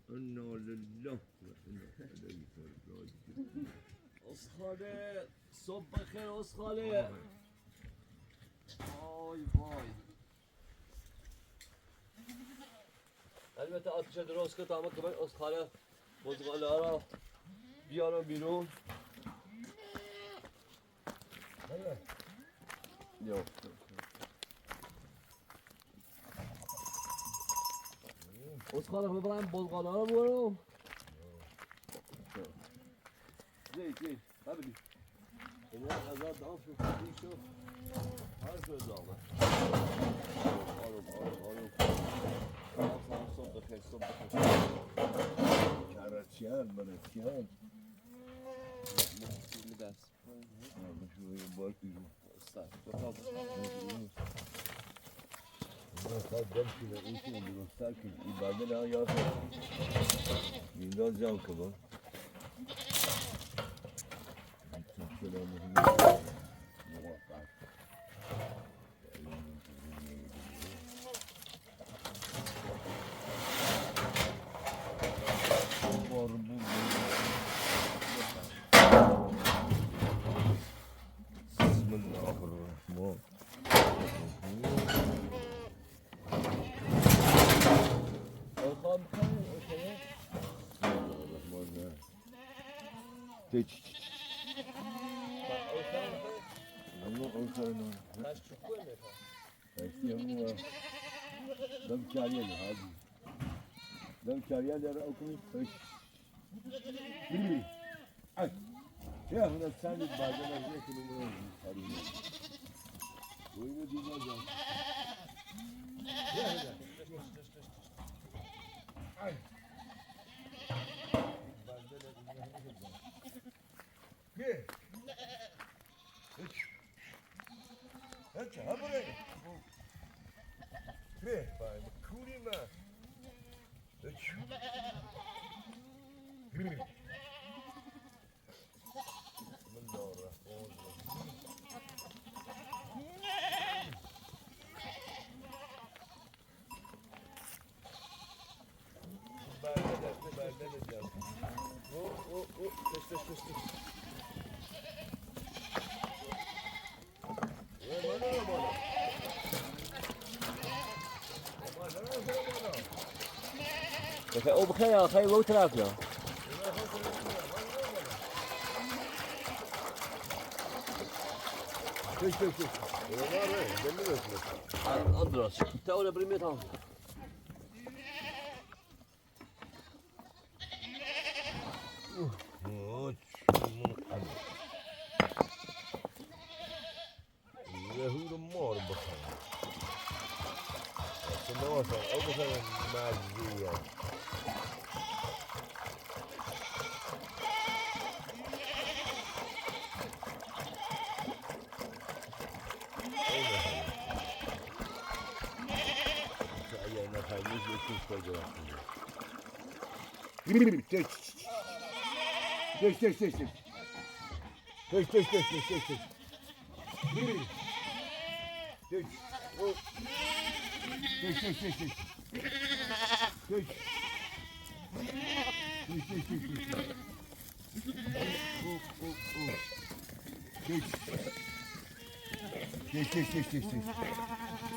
انا لله و انا الیه راجعون. اسخاله صبح بخیر اسخاله. وای وای. البته آتیش درست که تمام کنم اسخاله بزغاله ها را بیارم بیرون. یا اسخاله ببرم بزغاله ها را برم. زی ببینید این غذا دام شو خودی شو هر شو دامه آروم صبح بخیر کرچیان منچیان دست شوی بار بیرون استاد بخواب من خواهد دم کنه این کنه درستر کنه این برده نه یاد این داد جام که با بسم الله الرحمن دم کاریه هادی دم کاریه در اوکی خوش بلی ای یا هنر سالی بعدن از یک نمونه کاریه وینو دیگر جان یا هنر ای Gel. Hiç ha buraya. Gel. Bay kuri ma. Hiç. Gel. Berde de can. Tış. او بخیر یا خیر و طرف یا Tış. Var mı? Ben de nasıl? Andras ta ona primit ha Hur mår bakalım. Ne olsa o bakalım mazziye. Ayağına kaymış yakın kocaman.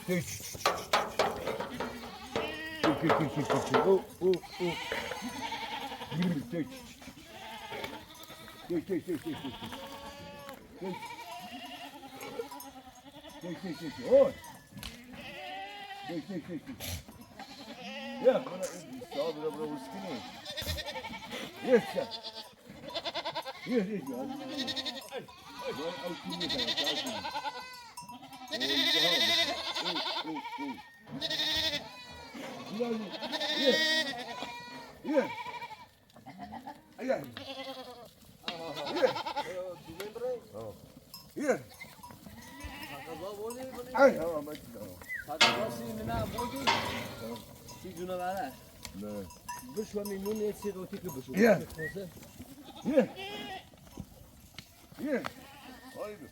Tış. Ой! Ya bana sağ bura uskini. Yes. Yes. Ben altını sana sağ. Güzel. Yes. Ayağım. Yes. Yes. Ay, ama Hatta şimdi ne buldu? Siz dün var. ne? Beş ve milyon etse de otik beş. Ye. Haydi.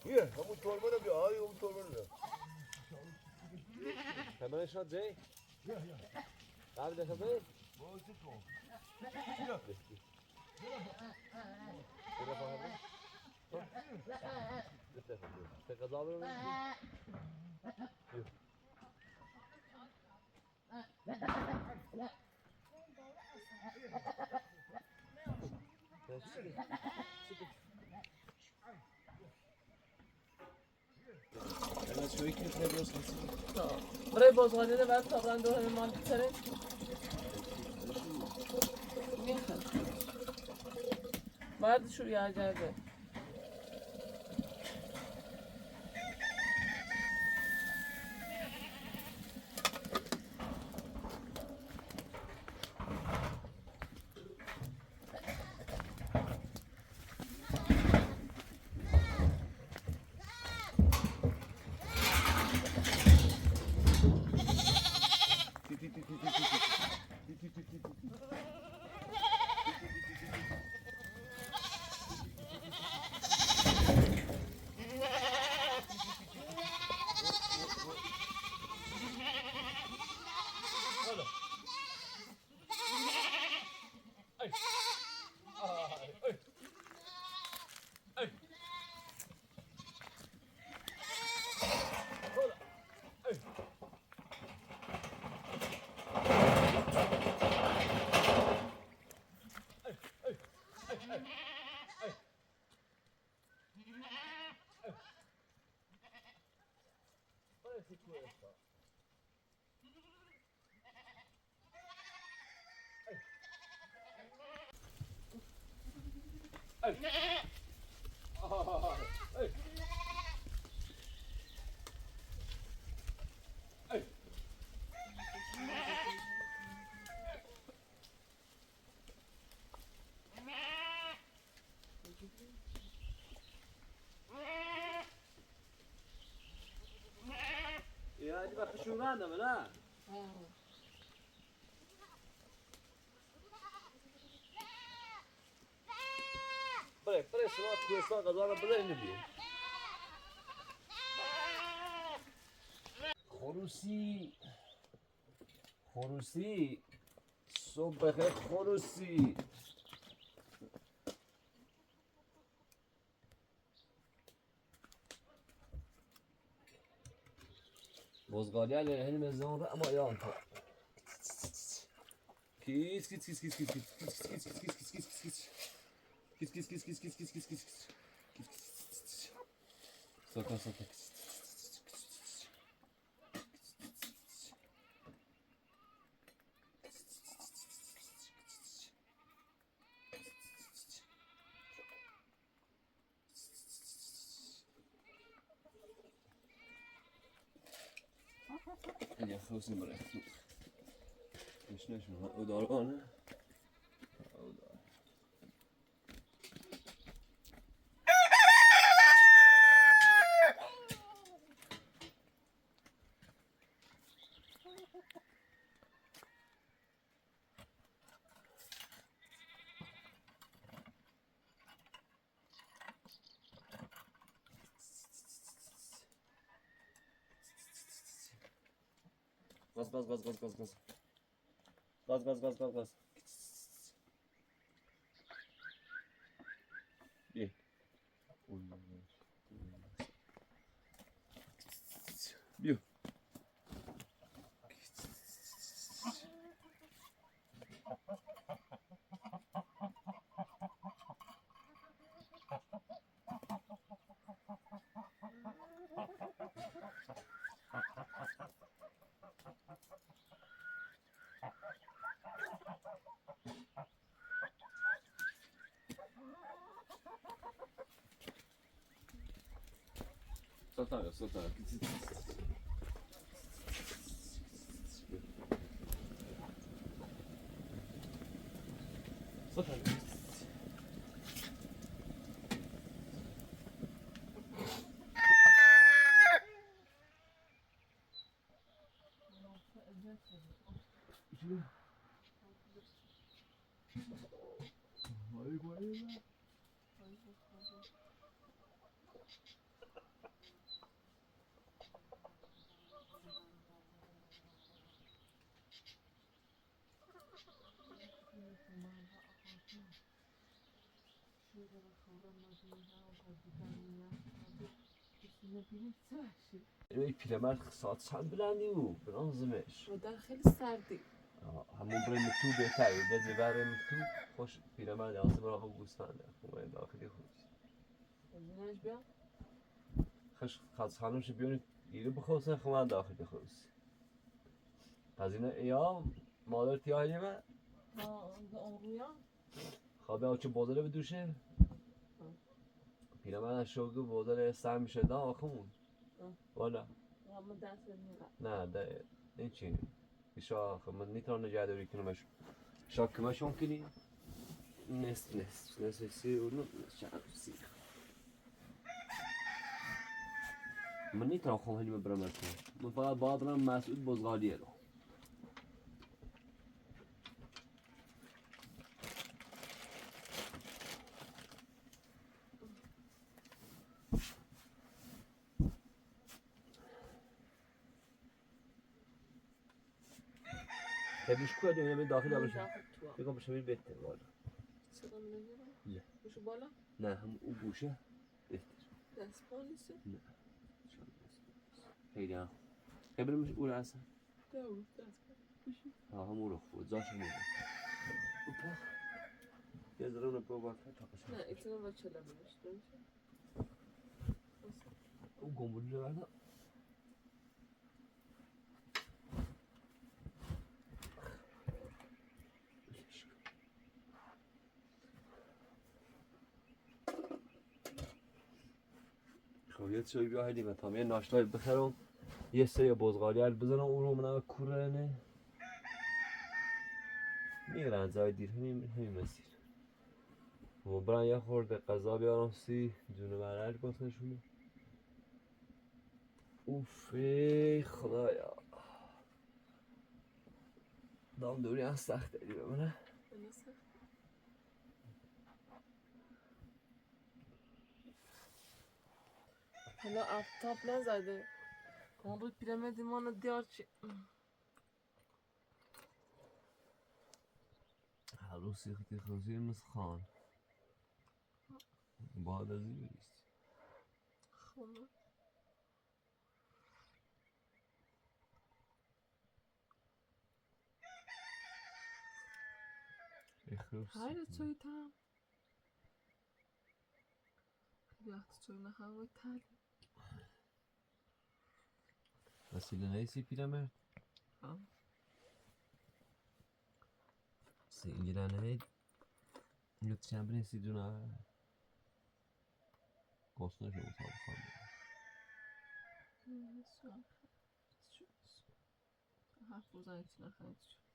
Ye, hamu torba da bir ay, hamu torba da. Hemen şat zey. قبل دفعه بازی کن. برای بازغالی ده بعد تا دو همه مال بیتره باید شروع عجبه يا دي بقى شورانه ولا بري صوت كويس غزاله بري نبي خروسی صبح بخیر خروسی بزغالی علی هنی مزان را اما یان تو کیس کیس کیس کیس کیس کیس کیس کیس کیس کیس کیس کیس سوکا سوکا یا خوزی مره مش نشون او دارانه او دار Gaz. Bien. Bien. Soltando. Soltando. این پیرمرد ساعت چند بلندی او بنازمش در خیلی سردی. همون بریم تو بهتره دزی بریم تو خوش پیرمرد آسه برای خود گوستنده خونه داخلی خود بزنش بیا. خش خانمش بیونی ایره بخوصه خونه داخلی خود از این ایام مادر تیاهی من اون رویا خوابه آچه بازاره بدوشه پیرمرد شوگو بازاره سر میشه دا خون والا اما دست میره. نه ده این چی ایشا خب من نیتران نگه داری کنمش شاکمشون کنی نصف سی اونو چند سی من نیتران خون هنی من برم کنم من فقط باید برم مسعود بزغالیه رو تبلیش کوه دیگه به داخل آبشه بگم بشه میره بهتر والا صدا میگیره؟ نه بشو بالا؟ نه هم او گوشه بهتر دست پا نیست؟ نه خیلی هم خیلی برمش او رو اصلا دست پا ها هم او رو خود زاش میره اوپا یه ذره اونو با وقت تاقش نه ایتونه با چلا بمشته میشه او گمبولی رو برده خب یه چایی بیا هیدی بتام یه ناشتای بخرم یه سری بزغالی هل بزنم اون رو منم کوره نه میرن زای دیر همین مسیر و برن یه خورده قضا بیارم سی جون مرج باسنشونه اوف ای خدایا دام دوری هم سخت داری بمونه حالا افتاب نزده اون روی پیرامید ایمانو دیار چی هر روز سیختی خوزی مثل خان بعد از این نیست خونه hayır söyleyeyim. Ya söyle hava tel. وسیله نیستی پیرمرد؟ سینگیرن هید یوت چند نیستی دونه گسنه شو بطاب خانده حرف بزن ایتی نخواهید شد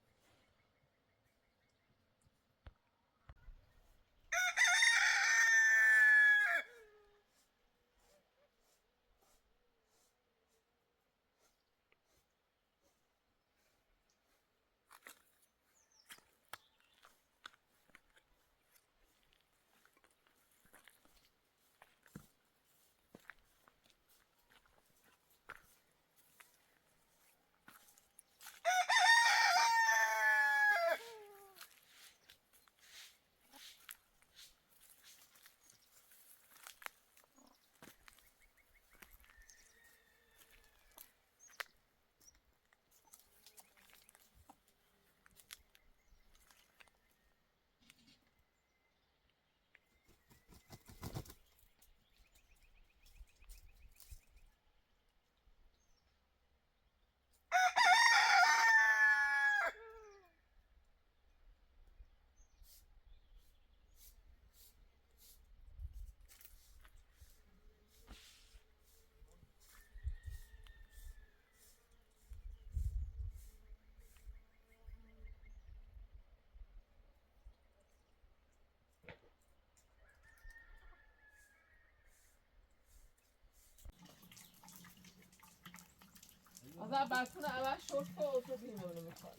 از برفون اول شورت کن تو بیمونه میخواد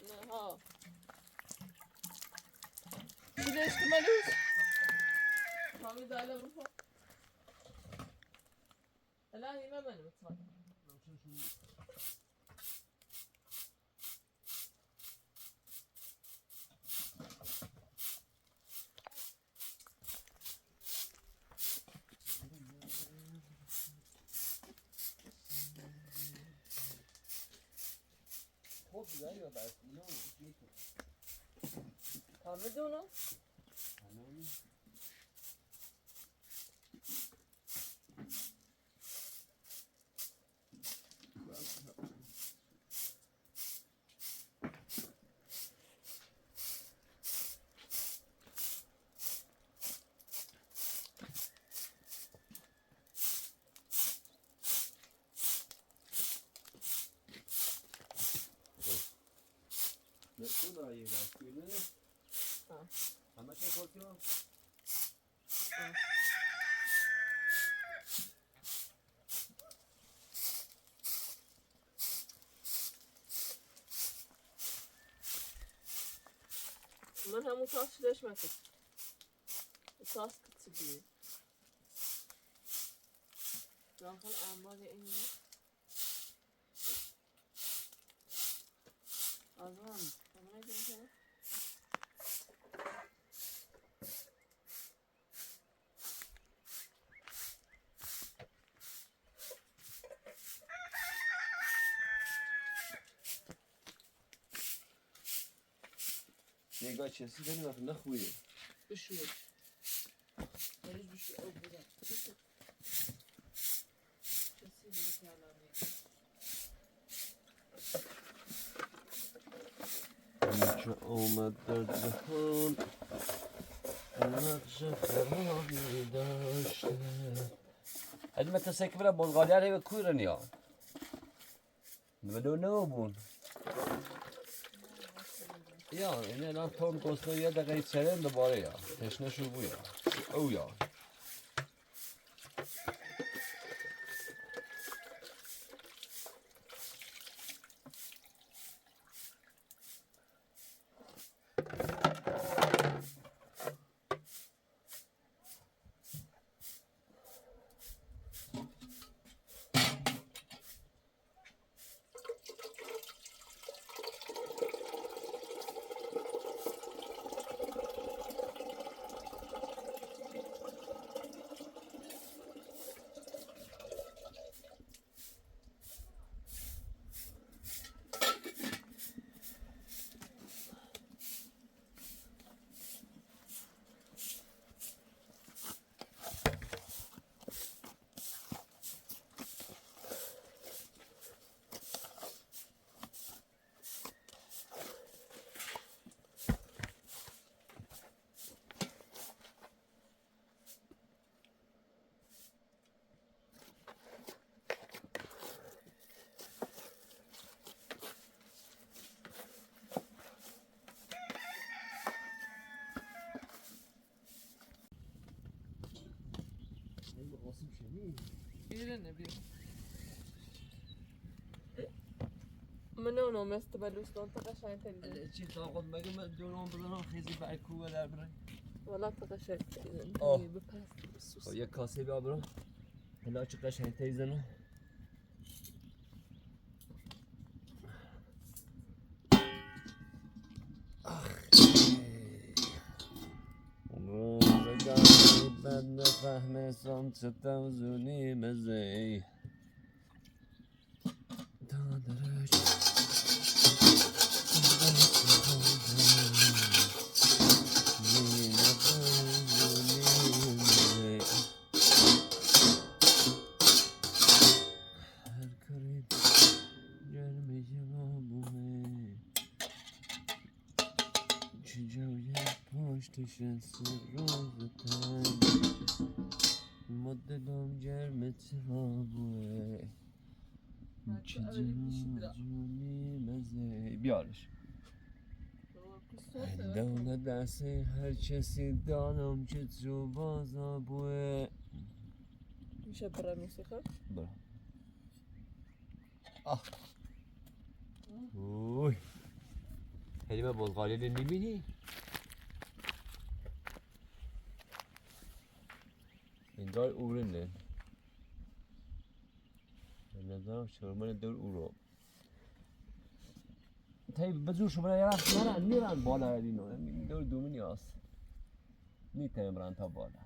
نه ها بیده اشتمالیش کامی داله برو الان ایمه منو میخواد بودن یا بس اینا همه دونا؟ اون را یه دست بیرونه همه چه کلتی ها من همون تاس داشت مکد تاس کتی بیه داخل انبار اینه آزم همه نگیره نگاه چیزی داری وقت نخویه بشویه بریش بشویه او بودن کسی نکردم اینجا آمد در جهان نقش خرابی داشته هدی متى ساكبرا بولغالي عليه كويرن يا بدو نوبون یا این الان تون گسته یه دقیقه چرند دوباره یا تشنه شو بو یا او یا بیرونه بیرون من اونو مثل بلوستان تا قشنگ تریدن چی طاقت مگه من دونم بزنم خیزی برکو در برای والا تا قشنگ تریدن آه. بپرست بسوس یک کاسه بیا برو هلا چه قشنگ تیزنو روزگاری بد نفهمستم چه توزونی مزی تا درش هر کاری گرمی جوابه چه جوی پشتش روز تنگ مدلم گرم ترابوه چه جونی مزه بیارش دولت دسته هر کسی دانم که تو بازا بوه میشه برای موسیقی؟ برو آه اوی هلی به بلغاری رو نمیبینی؟ انگار اورنه به نظرم شرمان دور اورو تایی بزرگ شما یه وقت میرن بالا اینو دور دومینی هست میتونم برن تا بالا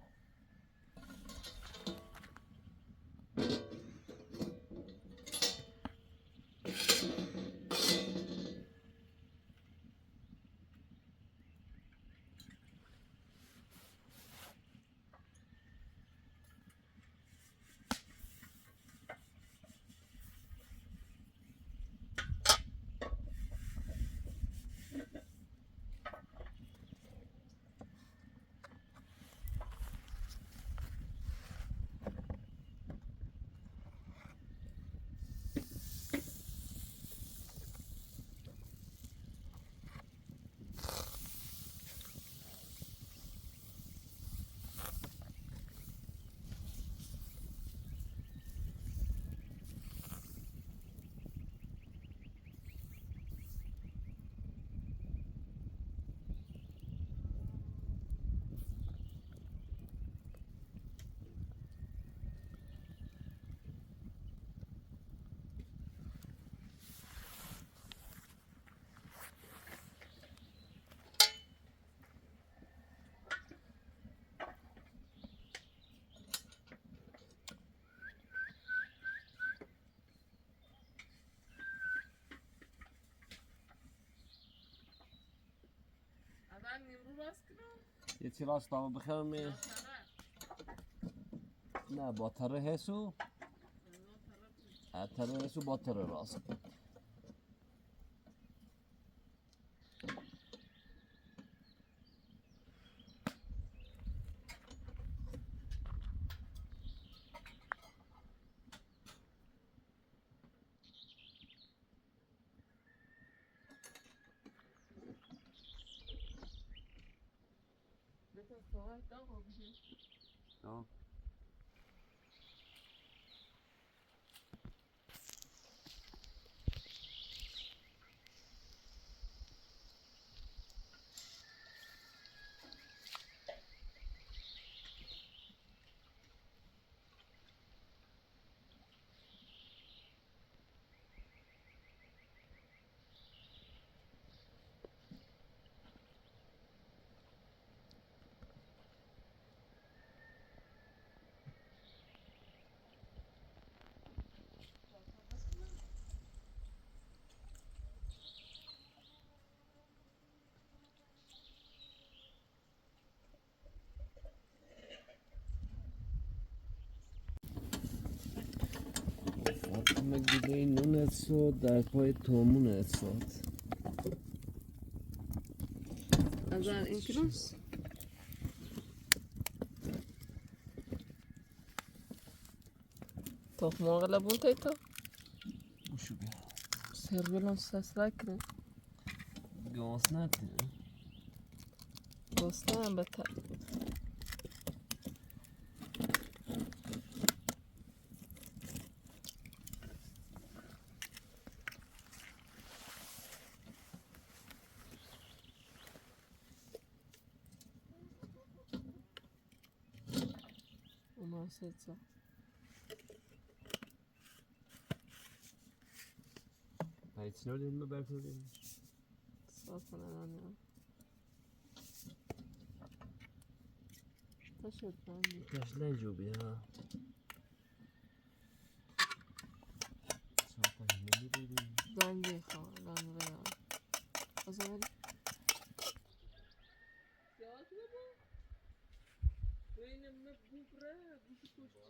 مادر نیمرو راست کنم یه چی راست دامه بخیرم می نه با تره هستو تره هستو با تره راست بکن صحبت دام رو بگیم آه. فاطمه گیده نونت ساد در پای تومونت ساد از این کیلوس تخم مرغ لبون تایتا بوشو بیا سربلان سسرک کنه گاس نده دوسته هم بتر اونا سیتزا هیچ نو دیم ببریم صاف نمانیم تشد بندی کاش نجو بیا ساعت نمیدونیم زنگی خواه لان ریا بازا بری سیاحت بابا بین مبوبره بوشی کشتی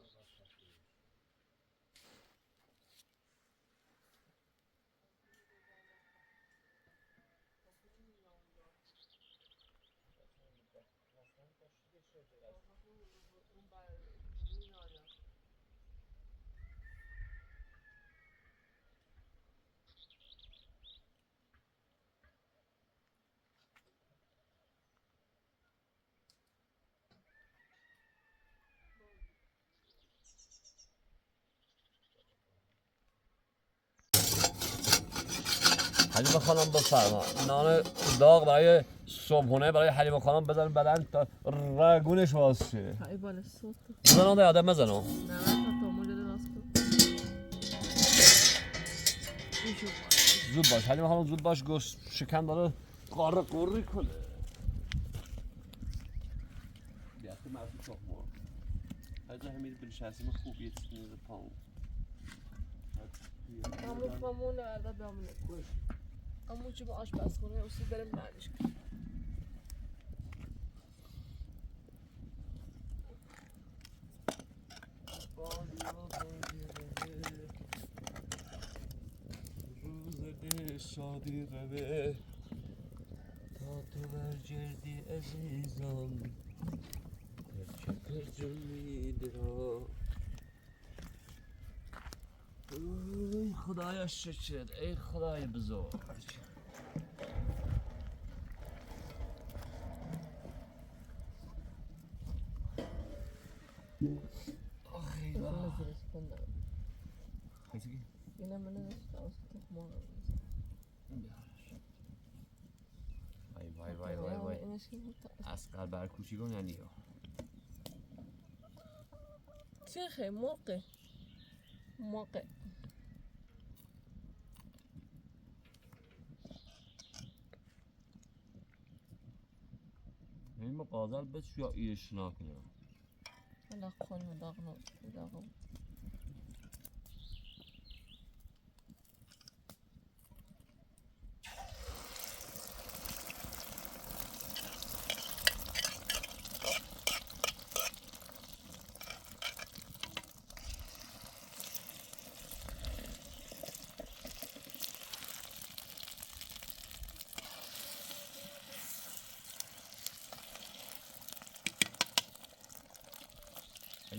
اون بر می‌آید. حلیمه خانم بفرما نان داغ برای صبحونه برای حلیمه خانم بزن بدن تا رگونش باز شه های بالا صوت بزن آن یادم بزنم نه تا موجود راست کن ایشو زود باش حلیمه خانم زود باش گوشت شکم داره قاره قوری کنه بیاتی مرسی تخمه هجا همین بنشستیم خوب یه چیزی نیزه پاون همون خامونه برده بیامونه همون چی با آشپزخونه اصول بریم معنیش کن روز شادی روه تا تو برگردی عزیزم چکر جمید را ای خدای شکر ای خدای بزرگ آخی اینم نزیرش کنده خیلی اینم نزیرش کنده تخمونه وای اینش که اسقر برکوشی کن یعنی یا چه خیلی موقع این ما قازل بس یا ایش نکنم حالا خونی داغنو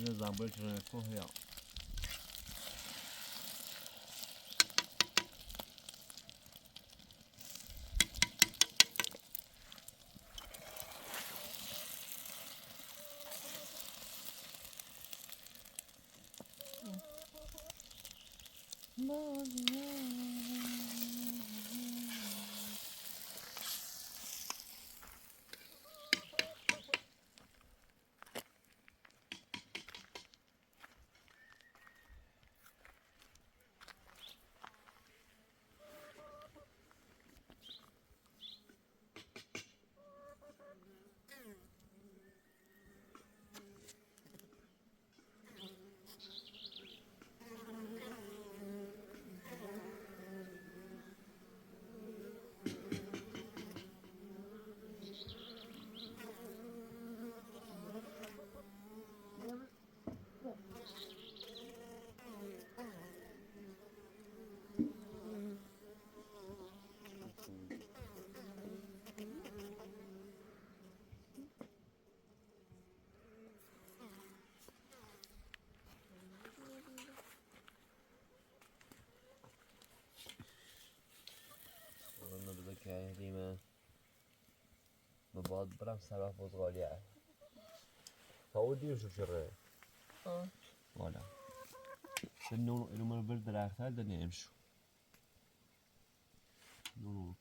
این زنبور چرا کوه یا که دیمه بباد برم سبب بزغالیه تا او دیر شو شره والا نونو اینو من برد درخت هل دنیا امشو نونو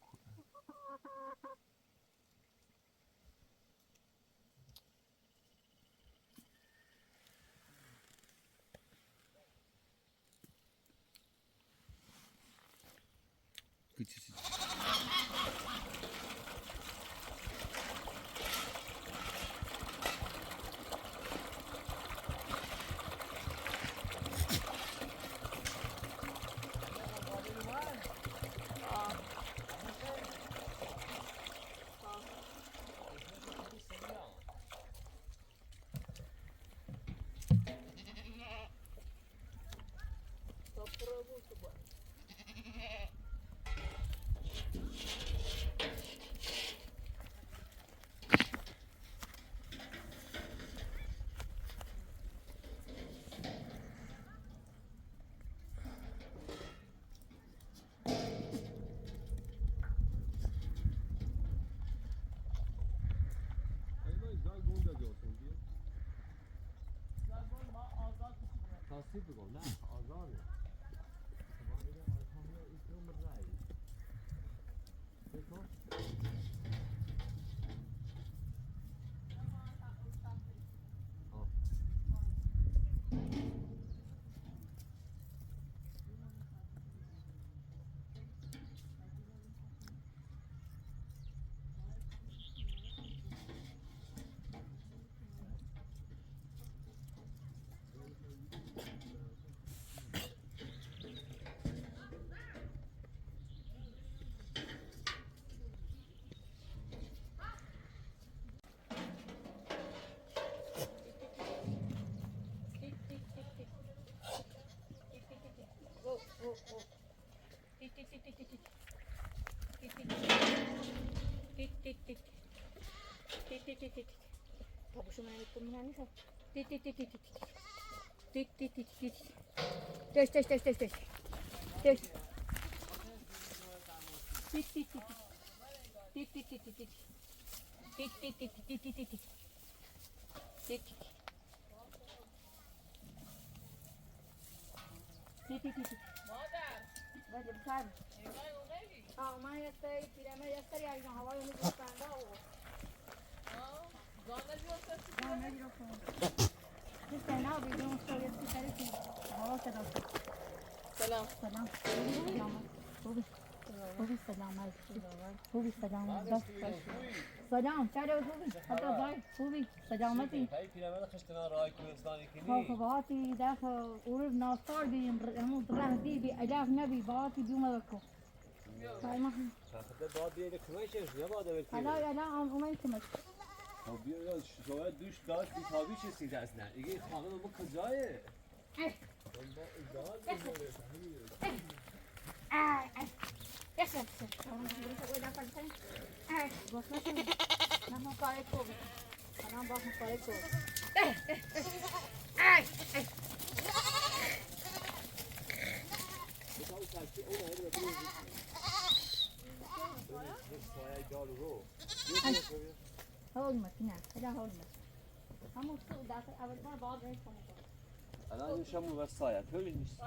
تاثیر بگو نه آزاره Tapos yung mananit ko minani sa. Test. Hadi bakar. Ama yastay, pirama yastay ay na hava yolu gösterdi o. Zahmet yok. Biz de ne yapıyoruz? Söylüyoruz ki hava selam. سلام Selam. خوبی سلام خوبی سلامت سلام چرا خوبی حتی زای خوبی سلامتی هاي پیرمرد خشتنا رای کوهستانی کنی خواهی داخل اورد ناستار بیم همون رهدی بی علاف نبی باتی بیوم بکو خاطر بعد بیاد کمکش یا بعد اول حالا اومد کمک خب بیا شما دوش داد تابی چه سیده است نه دیگه خانم ما کجایه Yes. Não pare comigo. Não vou parar comigo. هول مكينة كده هول مكينة همون سوق داخل أول مرة بعض رئيس كونه الان این شمو بس سایه طولی نیست.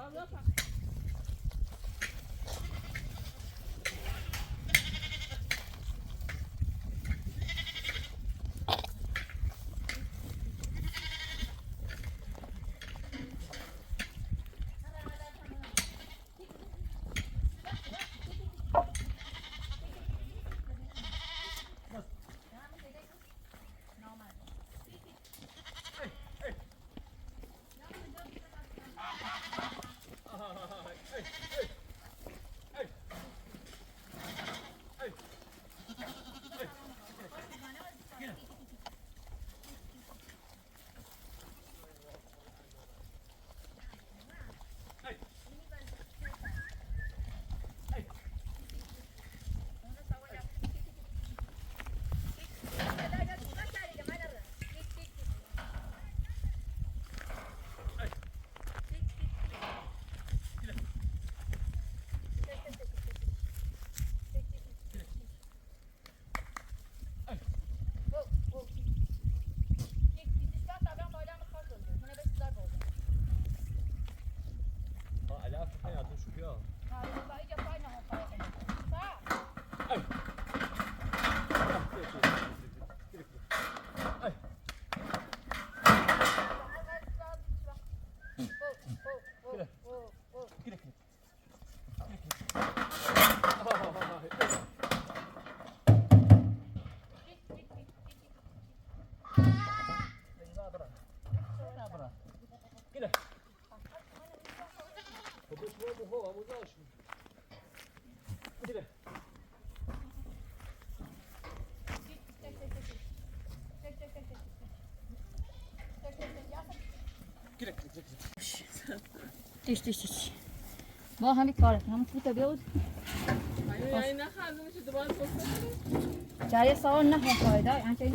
تیش ما همین کاره هم فوت بیاد یعنی نخواهد میشه دوباره بکنم جای سوال نه فایده انچه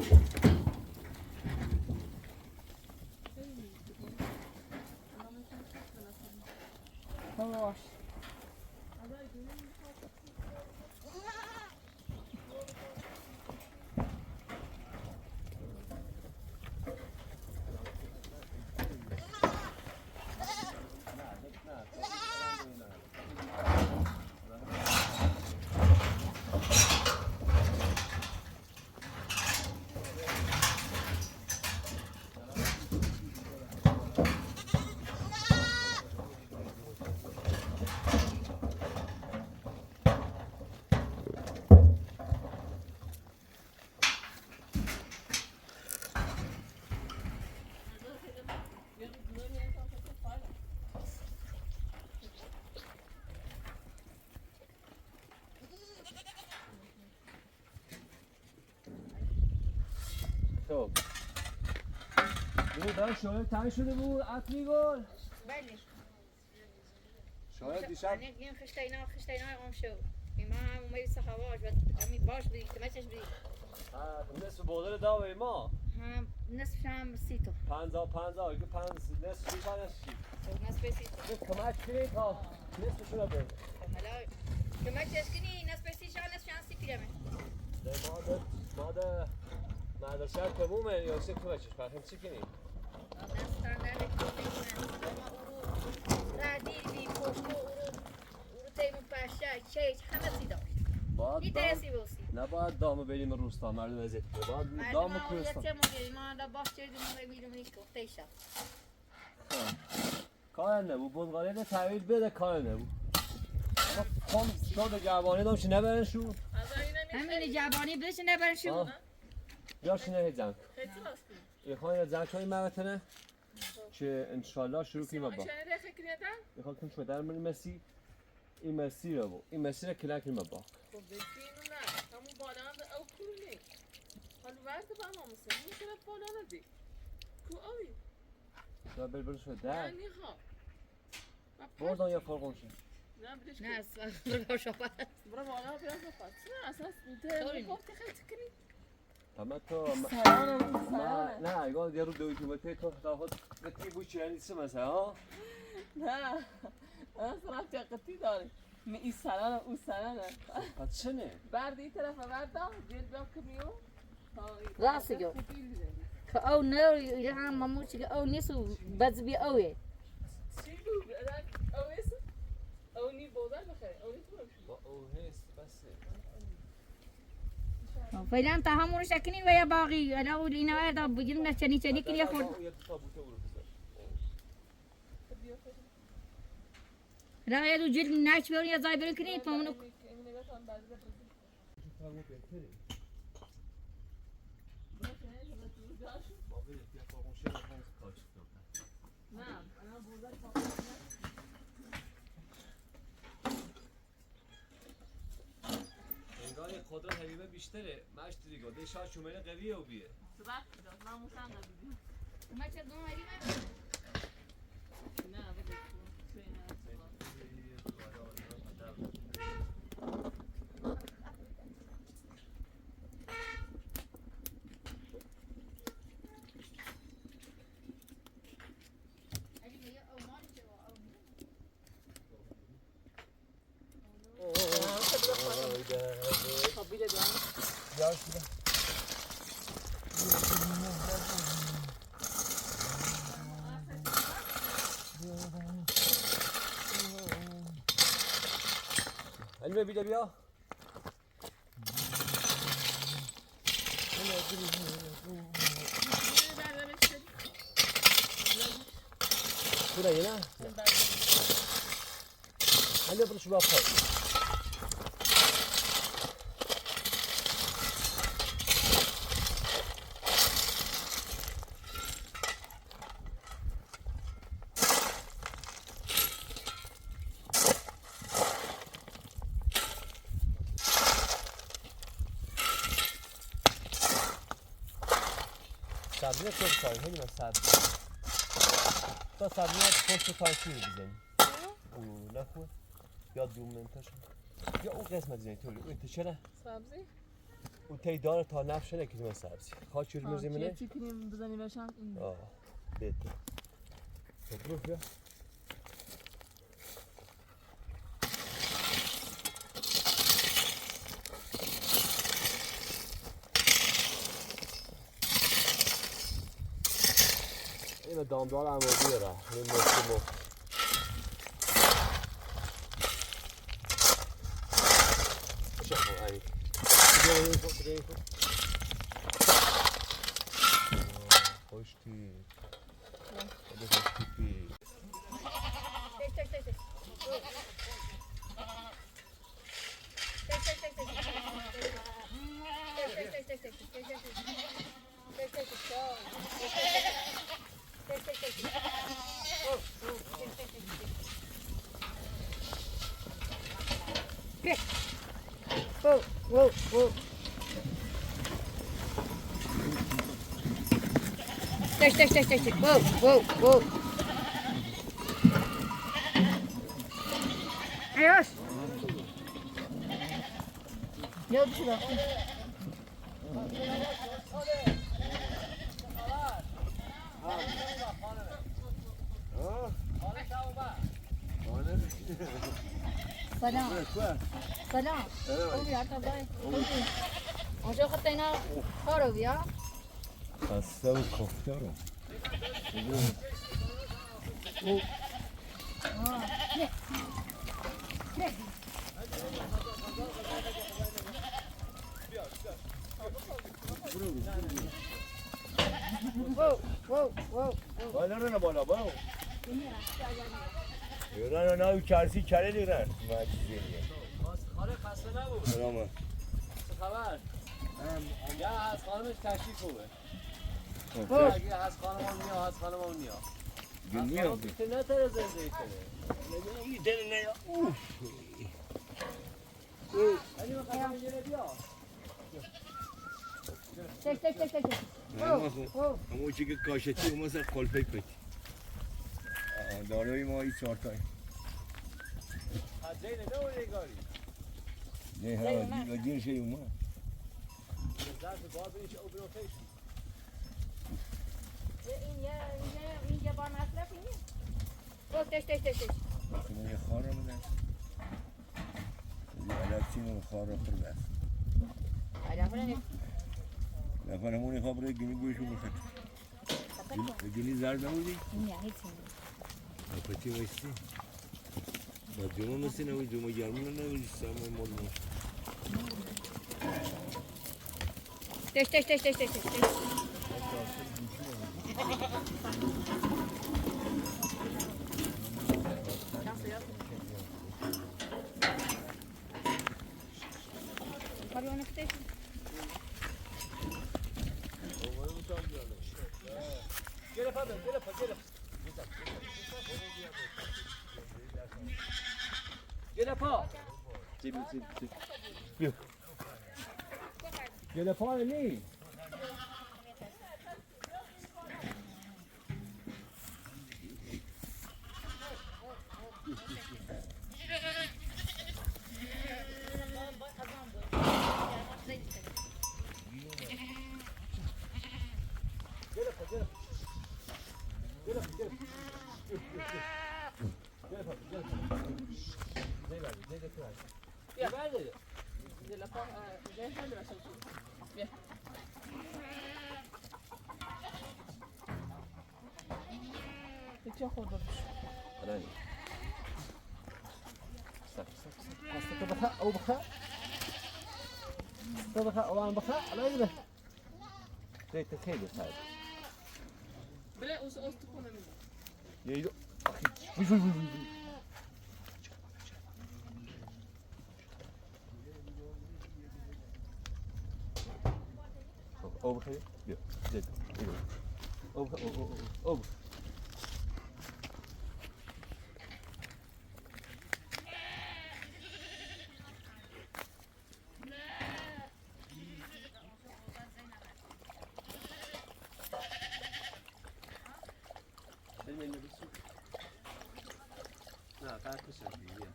باش خب داره شاید تنگ شده بود عطمی گل بله شاید دیشب این خشتینا آم شو ایما هم اومدی سخواش و همی باش بودی کمچش بودی نصف بودر داوی ما هم نصف هم 30 تا 50 که 5 نصف شیش نصف نصف 30 تا یک کمک کنی تا نصف شده بده حالا کمچش کنی نصف 30 تا نصف 30 پیرمه ماده مدرسه تمومه یا سه کمکش فرهم چی کنی؟ نصف تندر ردیل بی پشتو او تیمون پشه چیش همه سی داشت این درسی بوسی نباید دامو بریم روستا مردم ازت باید دامو کوهستان ما دا باش کردیم ما میرم این گفته شد کار نبود بلغاری ده تحویل بده کار نبود اما کم شد جوانی دامش نبرن شو همین جوانی بهش نبرن شو بیارش نه زنگ خیلی راستی یه زنگ کنیم ممتنه که انشالله شروع کنیم با چنه رخ کردن میخواد کنیم شما در من مسی این مسی رو بود این مسی رو کلک کنیم با خب بگینو نه همون بالا هم او کورو نی حالا ورد با ما مثل اون طرف بالا ندی کو اوی دا بر شو در یعنی ها بردان یا فرقون شد نه بریش نه نه اصلا شفاعت برو بالا بیار بپرس نه اصلا تو گفتی خیلی کنی اما تو سلام نه اگه یه رو دوی تو بته تو خود قطعی بود چیه نیست مثلا ها نه انا صراحة قطي داري من این سلام او سلام پس چنه؟ برد این طرف برد جیل بیا کمیو راست گو که او نه هم ماموش که او نیستو بز بی اوه چی بود؟ او نیست؟ او نی بودن بخیر او نیست برمشون با او هست بسه فعلا تا همون شکنین و یا باقی انا اینا هذا بجلنا چنی چنی کلی خورد یه تابوته برو بسه لا يا دو جل ناش بيون يا زاي بيون كني تمنو نعم انا بودن انگار قدرت حبیبه بیشتره مشت دیگه ده شاید شماره قویه و بیه صباح داد ما مسان دادیم ما تشدون علي نه بده خبيله ده علمه بیده بیا بوده یه نه؟ علمه برو شباب خواهد سبزیه تو بسایی هنی من سبزی تا سبزیه پشت تانکی رو بزنی او نخواه یا دوم منتاشم یا اون قسمت زنی تولی اون انتشاره سبزی اون تی داره تا نفشه نکیز من سبزی خواه چور مرزی منه؟ چی کنیم بزنی بشن آه بهتر خب برو بیا اینو دامدار هم بیاره این مستمو شکل این خوشتی خوشتی پی Whoa, whoa, whoa. Take. Whoa, whoa, whoa. Ayos. Yok şurada. سلام سلام خوبی حتی بای خوبی اونجا خود اینا کارو بیا خسته و کفته رو بالا رو بالا بالا یوران رو ناوی کرسی کره دیرن خاله خسته نبود سلامه چه خبر؟ یا از خانمش تشریف خوبه خب اگه از خانم هم نیا از خانم هم نیا گرمی از هم خانم بیشتر نتره زنده کنه این دل نیا اوف علی من قدم یه بیا Çek. همون چی که کاشتی اون مثل خلفه پتی داروی ما این چهارتای از زینه نمونه گاری نه ها دیگه شی اومد اینجا با مصرف اینه تش شما یه خار رو بدن یه علف چین رو خار رو خور بست نفرمونی خواب رو گینی گوشو بخد گینی زرد نمودی؟ نه هیچ پتی باشتی؟ با جمعه مثل نوی جمعه گرمون نوی سامه مول مول تش Har du något till? Gel på ni. چه خورده بشه آره. سب بخا او بخا. بخا او عم بخا على يده. زي تخيل هذا. بله اوز تكون منه يدو. وي. او بخا. يا زيد. او بخا او. لا قاعد تسعد بيه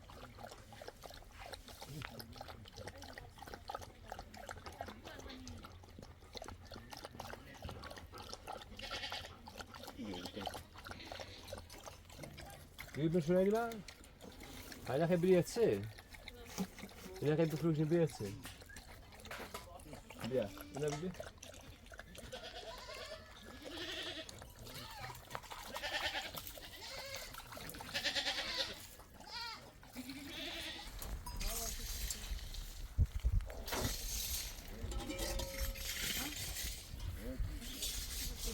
جيب شو يعني بقى؟ هذا خي بريت سي هذا خي بخروج بريت سي بيا انا بدي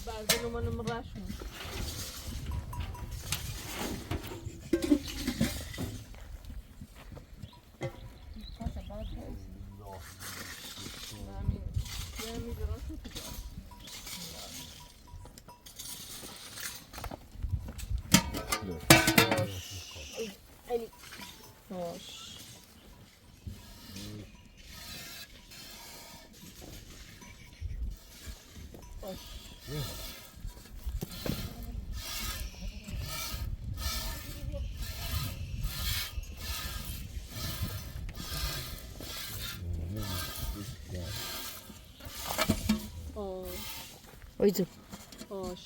بعدين وما نمراشهم Oydu. Hoş.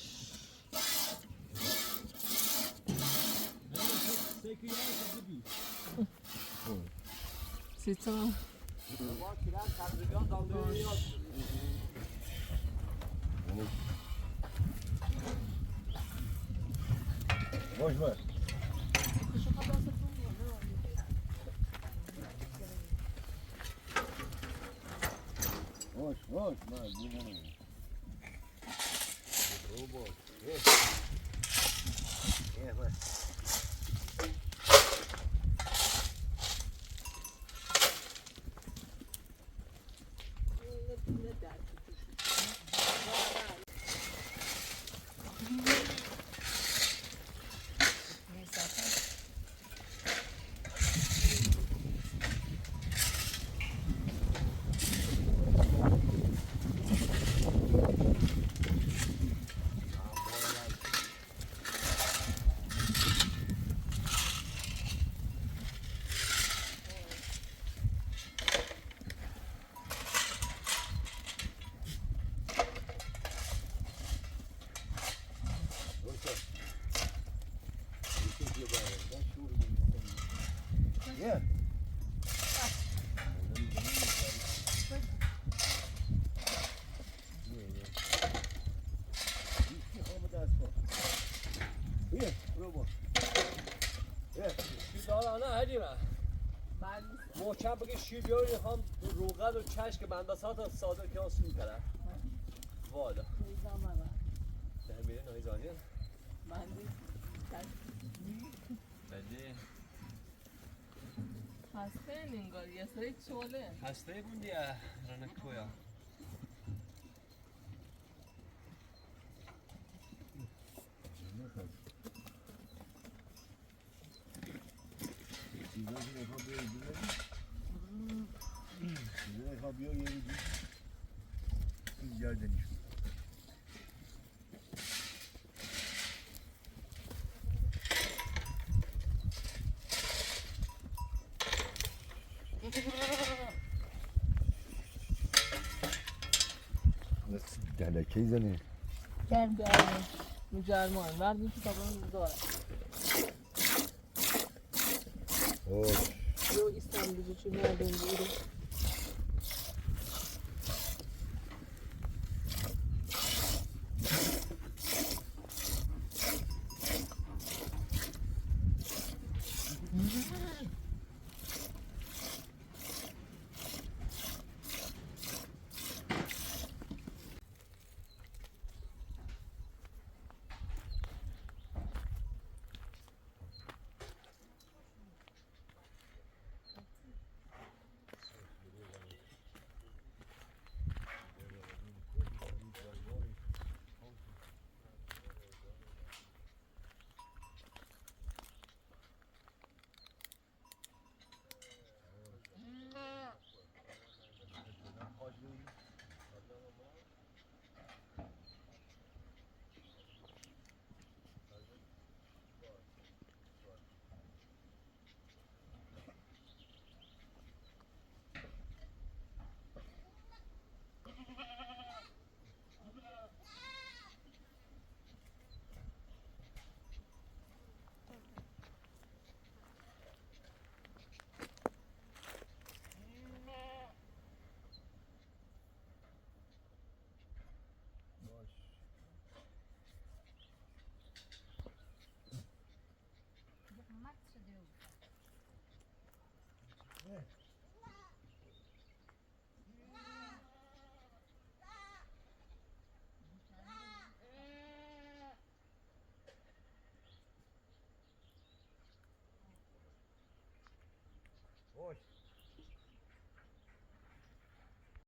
C'est ça. Boş ver. Boş, mal, bu ne? Robot. Evet. محکم بگه شیر بیاری هم روغن و چشم بندازات ساده که آسون کرد والا ده میره نایزانیه بله هسته نینگار یه سری چوله هسته بوندیه رنک تویا چیزایی که نخواه بیاری چیزایی نخواه بیاری یه روزی این گردنیش دلکه زنه گرم رو جرمان وردی که تابان داره اوه یو ایستان بیزو چی مردم بیرو